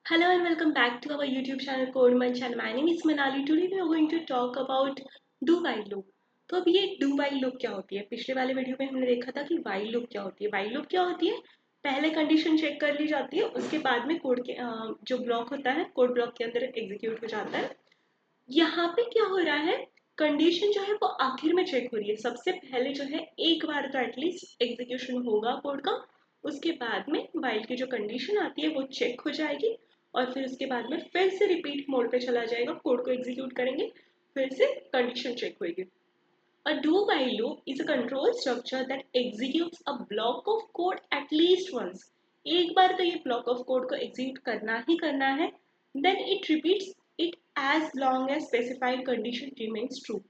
Hello and welcome back to our YouTube channel Code Munch and my name is Manali. Today we are going to talk about do while loop. तो अब ये do while loop क्या होती है? पिछले वाले video में हमने देखा था कि while loop क्या होती है. While loop क्या होती है? पहले कंडीशन चेक कर ली जाती है, उसके बाद में कोड के जो ब्लॉक होता है कोड ब्लॉक के अंदर एग्जीक्यूट हो जाता है. यहाँ पे क्या हो रहा है, कंडीशन जो है वो आखिर में चेक हो रही है. सबसे पहले जो है एक बार तो एटलीस्ट एग्जीक्यूशन होगा कोड का, उसके बाद में वाइल की जो कंडीशन आती है वो चेक हो जाएगी और फिर उसके बाद में फिर से रिपीट मोड पे चला जाएगा, कोड को एग्जीक्यूट करेंगे, फिर से कंडीशन चेक होगी. A do while loop is a control structure that executes a block of code at least once. एक बार तो ये block of code को execute करना ही करना है. Then it repeats it as long as specified condition remains true.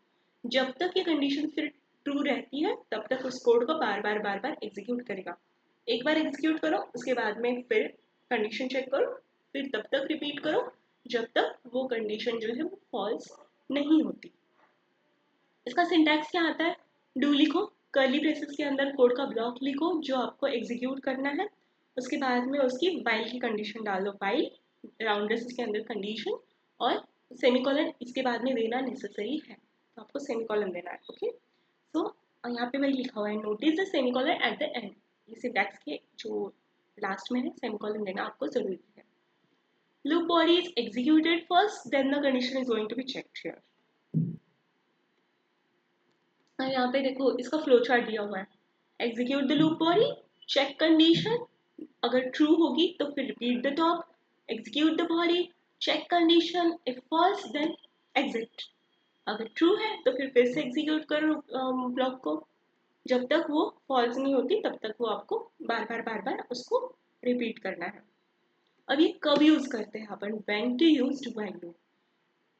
जब तक ये condition फिर true रहती है तब तक उस code को बार बार execute करेगा. एक बार execute करो, उसके बाद में फिर condition check करो, फिर तब तक repeat करो जब तक वो condition जो है वो false नहीं होती. इसका सिंटैक्स क्या आता है, डू लिखो, कर्ली ब्रेसेस के अंदर कोड का ब्लॉक लिखो जो आपको एग्जीक्यूट करना है, उसके बाद में उसकी वाइल की कंडीशन डाल दो, वाइल राउंड ब्रेसेस के अंदर कंडीशन और सेमीकोलन इसके बाद में देना नेसेसरी है, तो आपको सेमीकोलन देना है. ओके, तो यहाँ पे वही लिखा हुआ है, notice the semicolon at the end. ये सिंटैक्स के जो लास्ट में है सेमीकोलन देना आपको जरूरी है. Loop body is executed first, then the condition is going to be checked here. यहाँ पे देखो इसका फ्लो चार्ट दिया हुआ है. Execute the loop body, check condition, अगर ट्रू होगी तो फिर repeat the top, execute the body, check condition, if false then exit. अगर ट्रू है तो फिर से एग्जीक्यूट करो ब्लॉक को, जब तक वो फॉल्स नहीं होती तब तक वो आपको बार बार उसको रिपीट करना है. अब ये कब यूज करते हैं अपन, when to use do while loop.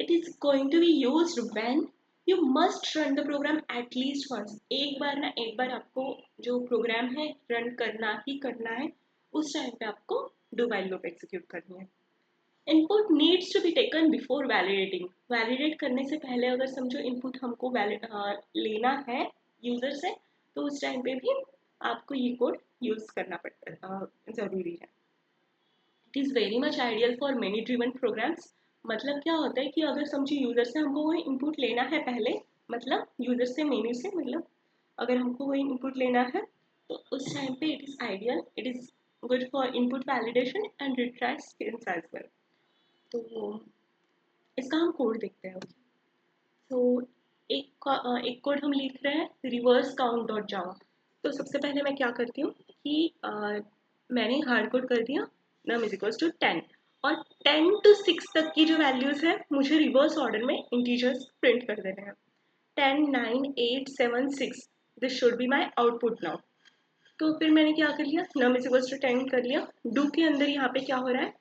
It is going to be used when you must run the program at least once. एक बार ना एक बार आपको जो प्रोग्राम है रन करना ही करना है, उस टाइम पे आपको do while loop एग्जीक्यूट करनी है. Input needs to be taken before validating. Validate करने से पहले अगर समझो इनपुट हमको लेना है यूजर से, तो उस टाइम पे भी आपको ये कोड यूज करना पड़ता जरूरी है. It is very much ideal for menu driven programs. मतलब क्या होता है कि अगर समझिए यूजर से हमको वही इनपुट लेना है पहले, मतलब यूजर से मेन्यू से, मतलब अगर हमको वही इनपुट लेना है तो उस टाइम पे it is ideal, it is good for input validation and retry screens as well. तो इसका हम कोड देखते हैं. तो एक कोड हम लिख रहे हैं, रिवर्स काउंट डॉट जावा. तो सबसे पहले मैं क्या करती हूँ कि मैंने हार्ड कोड कर दिया नम इज इक्वल्स टू 10 और 10 to 6 तक की जो वैल्यूज है मुझे रिवर्स ऑर्डर में इंटीजर्स प्रिंट कर देने हैं. 10 9 8 7 6, this should be my output now. तो फिर मैंने क्या कर लिया, नम इज इक्वल्स टू 10 कर लिया. डू के अंदर यहाँ पे क्या हो रहा है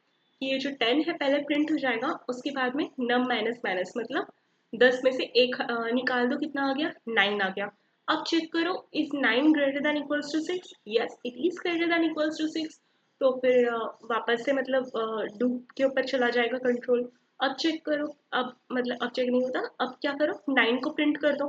कि ये जो 10 है पहले प्रिंट हो जाएगा, उसके बाद में नम माइनस माइनस मतलब 10 में से एक निकाल दो, कितना आ गया, 9 आ गया. अब चेक करो, is 9 greater than equals to 6? Yes, it is greater than equals to 6. तो फिर वापस से मतलब डू के ऊपर चला जाएगा कंट्रोल. अब चेक करो, अब मतलब अब चेक नहीं होता, अब क्या करो, 9 को प्रिंट कर दो.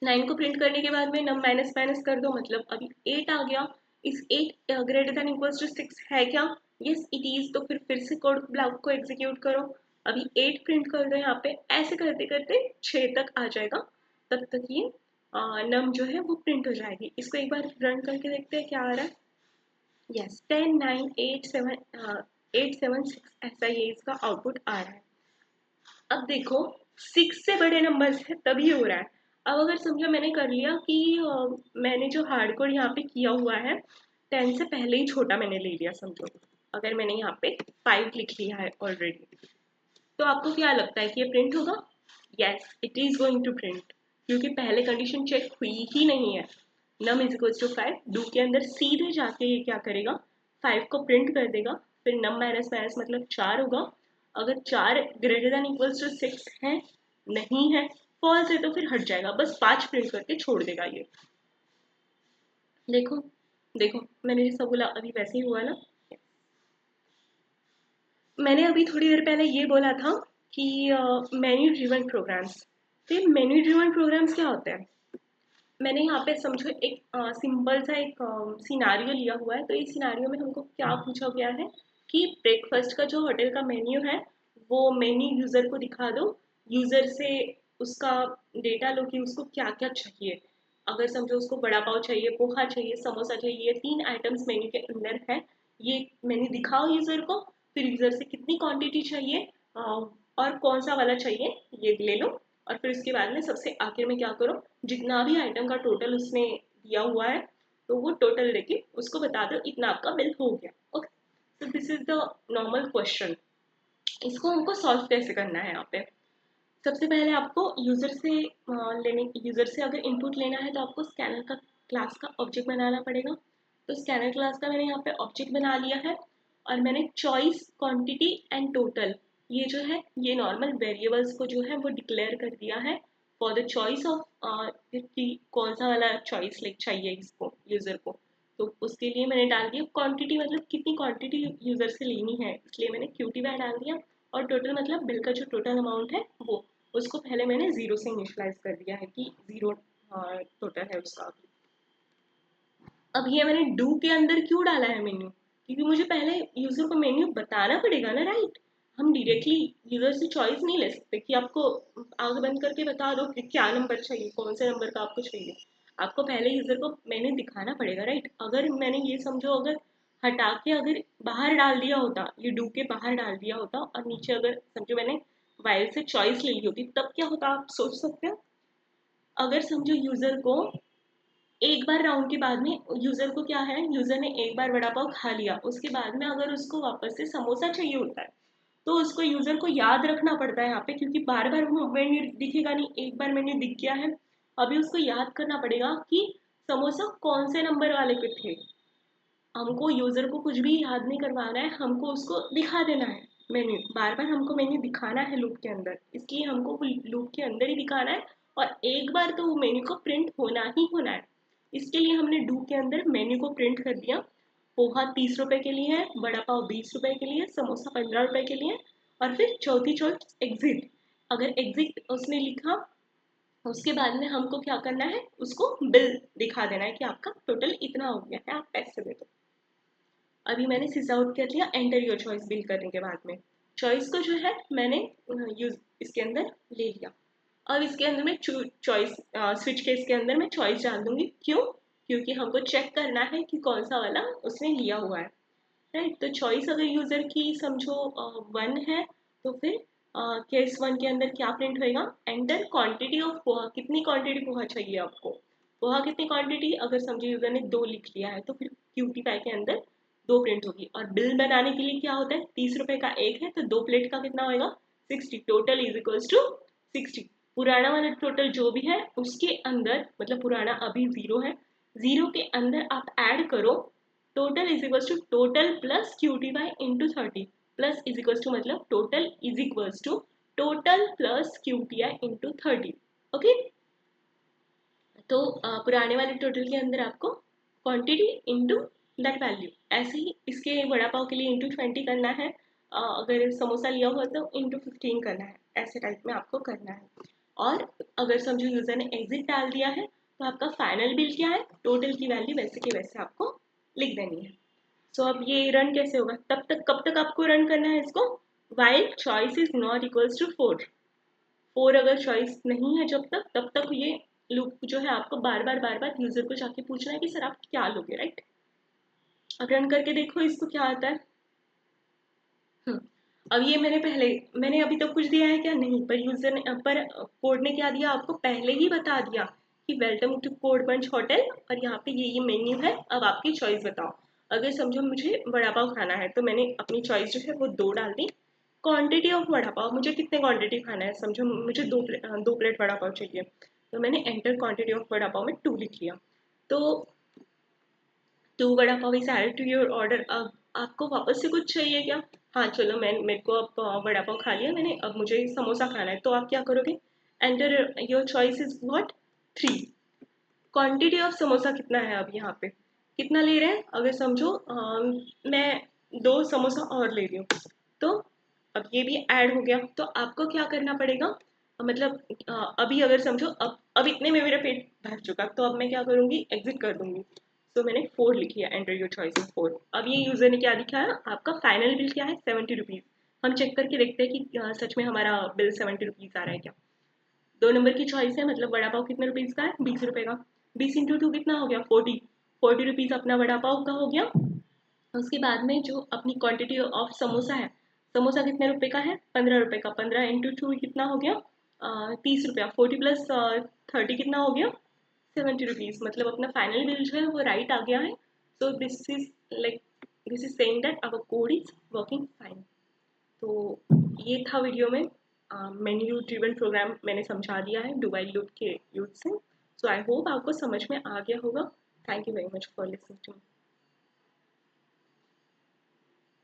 9 को प्रिंट करने के बाद में नम माइनस माइनस कर दो, मतलब अभी 8 आ गया. इस 8 ग्रेटर देन इक्वल्स टू 6 है क्या? Yes it is. तो फिर से कोड ब्लॉक को एग्जीक्यूट करो, अभी 8 प्रिंट कर दो यहाँ पे. ऐसे करते करते 6 तक आ जाएगा, तब तक ये नम जो है वो प्रिंट हो जाएगी. इसको एक बार रन करके देखते हैं क्या आ रहा है. यस 10 9 8 7 8 7 6 ऐसा ये इसका आउटपुट आ रहा है. अब देखो 6 से बड़े नंबर्स है तभी हो रहा है. अब अगर समझो मैंने कर लिया कि मैंने जो हार्ड कोड यहाँ पे किया हुआ है 10 से पहले ही छोटा मैंने ले लिया, समझो अगर मैंने यहाँ पे 5 लिख लिया है ऑलरेडी, तो आपको क्या लगता है कि ये प्रिंट होगा? Yes it is going to print, क्योंकि पहले कंडीशन चेक हुई ही नहीं है. Num is equals to 5, do के अंदर सीधे जाके ये क्या करेगा, 5 को प्रिंट कर देगा, फिर नम माइनस माइनस मतलब 4 होगा. अगर 4 ग्रेटर देन इक्वल्स टू 6 है, नहीं है, फॉल्स है, तो फिर हट जाएगा, बस 5 प्रिंट करके छोड़ देगा ये. देखो देखो मैंने जैसा बोला अभी वैसे ही हुआ ना. मैंने अभी थोड़ी देर पहले ये बोला था कि मेन्यू ड्रिवन प्रोग्राम्स. तो मेन्यू ड्रिवन प्रोग्राम्स क्या होते हैं, मैंने यहाँ पे समझो एक सिंपल सा एक सिनारियो लिया हुआ है. तो इस सिनारियो में हमको क्या पूछा गया है कि ब्रेकफास्ट का जो होटल का मेन्यू है वो मेन्यू यूज़र को दिखा दो, यूज़र से उसका डेटा लो कि उसको क्या क्या चाहिए। अगर समझो उसको बड़ा पाव चाहिए, पोहा चाहिए, समोसा चाहिए, ये 3 आइटम्स मेन्यू के अंदर है, ये मेन्यू दिखाओ यूज़र को। फिर यूज़र से कितनी क्वांटिटी चाहिए और कौन सा वाला चाहिए ये ले लो। और फिर उसके बाद में सबसे आखिर में क्या करो, जितना भी आइटम का टोटल उसने दिया हुआ है तो वो टोटल लेके उसको बता दो इतना आपका बिल हो गया। ओके, तो this is the normal question. इसको हमको सॉल्व कैसे करना है यहाँ पे। सबसे पहले आपको यूजर से अगर इनपुट लेना है तो आपको स्कैनर का क्लास का ऑब्जेक्ट बनाना पड़ेगा। तो स्कैनर क्लास का मैंने यहाँ पे ऑब्जेक्ट बना लिया है और मैंने चॉइस, क्वांटिटी एंड टोटल, ये जो है ये नॉर्मल वेरिएबल्स को जो है वो डिक्लेयर कर दिया है फॉर द चॉइस ऑफ कि कौन सा वाला चॉइस चाहिए इसको यूजर को। तो उसके लिए मैंने डाल दिया क्वांटिटी, मतलब कितनी क्वांटिटी यूजर से लेनी है, इसलिए मैंने क्यूटी बाय डाल दिया। और टोटल मतलब बिल का जो टोटल अमाउंट है वो, उसको पहले मैंने जीरो से इनिशियलाइज कर दिया है कि जीरो टोटल है उसका। अब ये मैंने डू के अंदर क्यों डाला है मेन्यू, क्योंकि मुझे पहले यूजर को मेन्यू बताना पड़ेगा ना, राइट। हम डायरेक्टली यूजर से चॉइस नहीं ले सकते कि आपको आंख बंद करके बता दो कि क्या नंबर चाहिए, कौन से नंबर का आपको चाहिए। आपको पहले यूजर को मेन्यू दिखाना पड़ेगा, राइट। अगर मैंने ये समझो अगर हटा के अगर बाहर डाल दिया होता, ये डू के बाहर डाल दिया होता और नीचे अगर समझो मैंने वाइल से चॉइस ले ली होती, तब क्या होता आप सोच सकते हो। अगर समझो यूजर को एक बार राउंड के बाद में, यूजर को क्या है, यूजर ने एक बार वड़ा पाव खा लिया, उसके बाद में अगर उसको वापस से समोसा चाहिए होता है तो उसको यूजर को याद रखना पड़ता है यहाँ पे, क्योंकि बार बार वो मेन्यू दिखेगा नहीं, एक बार मेन्यू दिख गया है। अभी उसको याद करना पड़ेगा कि समोसा कौन से नंबर वाले पे थे। हमको यूजर को कुछ भी याद नहीं करवाना है, हमको उसको दिखा देना है मेन्यू, बार बार हमको मेन्यू दिखाना है लूप के अंदर, इसलिए हमको लूप के अंदर ही दिखाना है। और एक बार तो वो मेन्यू को प्रिंट होना ही होना है, इसके लिए हमने डू के अंदर मेन्यू को प्रिंट कर दिया। पोहा 30 रुपए के लिए है, बड़ा पाव 20 रुपए के लिए, समोसा 15 रुपए के लिए। और फिर चौथी चोट एग्जिट, अगर एग्जिट उसने लिखा उसके बाद में हमको क्या करना है, उसको बिल दिखा देना है कि आपका टोटल इतना हो गया है, आप पैसे दे दो। अभी मैंने सिस आउट कर लिया एंटर योर चॉइस बिल करने के बाद में, चॉइस को जो है मैंने यूज इसके अंदर ले लिया। अब इसके अंदर मैं चॉइस स्विच केस के अंदर मैं चॉइस डाल दूंगी, क्यों, क्योंकि हमको चेक करना है कि कौन सा वाला उसने लिया हुआ है, राइट। तो चॉइस अगर यूजर की समझो 1 है तो फिर केस 1 के अंदर क्या प्रिंट होएगा, एंटर क्वांटिटी ऑफ पोहा, कितनी क्वांटिटी पोहा चाहिए आपको, पोहा कितनी क्वांटिटी, अगर समझो यूजर ने 2 लिख लिया है तो फिर क्यूटी पाई के अंदर 2 प्रिंट होगी। और बिल बनाने के लिए क्या होता है, 30 रुपए का एक है तो 2 प्लेट का कितना होएगा 60, टोटल इज इक्वल्स टू 60। पुराना वाला टोटल जो भी है उसके अंदर, मतलब पुराना अभी 0 है, 0 के अंदर आप ऐड करो total is equals to total plus QT by into 30, plus is equals to मतलब total is equals to total plus QT I into 30। Okay, तो पुराने वाले टोटल के अंदर आपको क्वांटिटी इंटू दैट वैल्यू, ऐसे ही इसके वड़ा पाव के लिए इंटू 20 करना है, अगर समोसा लिया हुआ तो इंटू 15 करना है, ऐसे टाइप में आपको करना है। और अगर समझो यूजर ने एग्जिट डाल दिया है तो आपका फाइनल बिल क्या है, टोटल की वैल्यू वैसे के वैसे आपको लिख देनी है। सो अब ये रन कैसे होगा, तब तक कब तक आपको रन करना है इसको, while choice is not equals to 4, 4 अगर चॉइस नहीं है जब तक, तब तक ये लूप जो है आपको बार बार यूजर को जाके पूछना है कि सर आप क्या लोगे, राइट। अब रन करके देखो इसको क्या आता है। अब ये मैंने अभी तक कुछ दिया है क्या, नहीं, पर यूजर ने पर कोड ने क्या दिया, आपको पहले ही बता दिया कि welcome to code punch hotel और यहाँ पे ये मेन्यू है, अब आपकी चॉइस बताओ। अगर समझो मुझे वड़ा पाव खाना है तो मैंने अपनी चॉइस जो है वो 2 डाल दी। क्वांटिटी ऑफ वड़ा पाव, मुझे कितने क्वांटिटी खाना है, समझो मुझे 2 प्लेट वड़ा पाव चाहिए, तो मैंने enter quantity of vada pav में 2 लिख लिया। तो 2 vada pav is added to your order. अब आपको वापस से कुछ चाहिए क्या, हाँ चलो मेरे को अब वड़ा पाव खा लिया मैंने, अब मुझे समोसा खाना है, तो आप क्या करोगे, enter your choice is what 3। Quantity of samosa कितना है, अब यहाँ पे कितना ले रहे हैं, अगर समझो मैं 2 समोसा और ले रही हूँ, तो अब ये भी ऐड हो गया। तो आपको क्या करना पड़ेगा, मतलब अभी अगर समझो अब इतने में मेरा पेट भर चुका, तो अब मैं क्या करूँगी, एग्जिट कर दूंगी। सो मैंने 4 लिखी है, एंटर योर चॉइस ऑफ 4। अब ये यूज़र ने क्या लिखा है, आपका फाइनल बिल क्या है 70 रुपीज़। हम चेक करके देखते हैं कि सच में हमारा बिल 70 रुपीज़ आ रहा है क्या। 2 नंबर की चॉइस है, मतलब वड़ा पाव कितने रुपीज़ का है, 20 रुपये का। 20 इंटू 2 कितना हो गया, 40 रुपीज़ अपना वड़ा पाव का हो गया। उसके बाद में जो अपनी क्वांटिटी ऑफ समोसा है, समोसा कितने रुपए का है, 15 रुपये का। 15 इंटू 2 कितना हो गया, 30 रुपया। 40 प्लस 30 कितना हो गया, 70 रुपीज़। मतलब अपना फाइनल बिल जो है वो राइट आ गया है। So this is saying that our code is working fine. तो ये था वीडियो में मेन्यू ड्रिवन प्रोग्राम मैंने समझा दिया है डू व्हाइल लूप के यूज से। सो आई होप आपको समझ में आ गया होगा। Thank you very much for listening to me.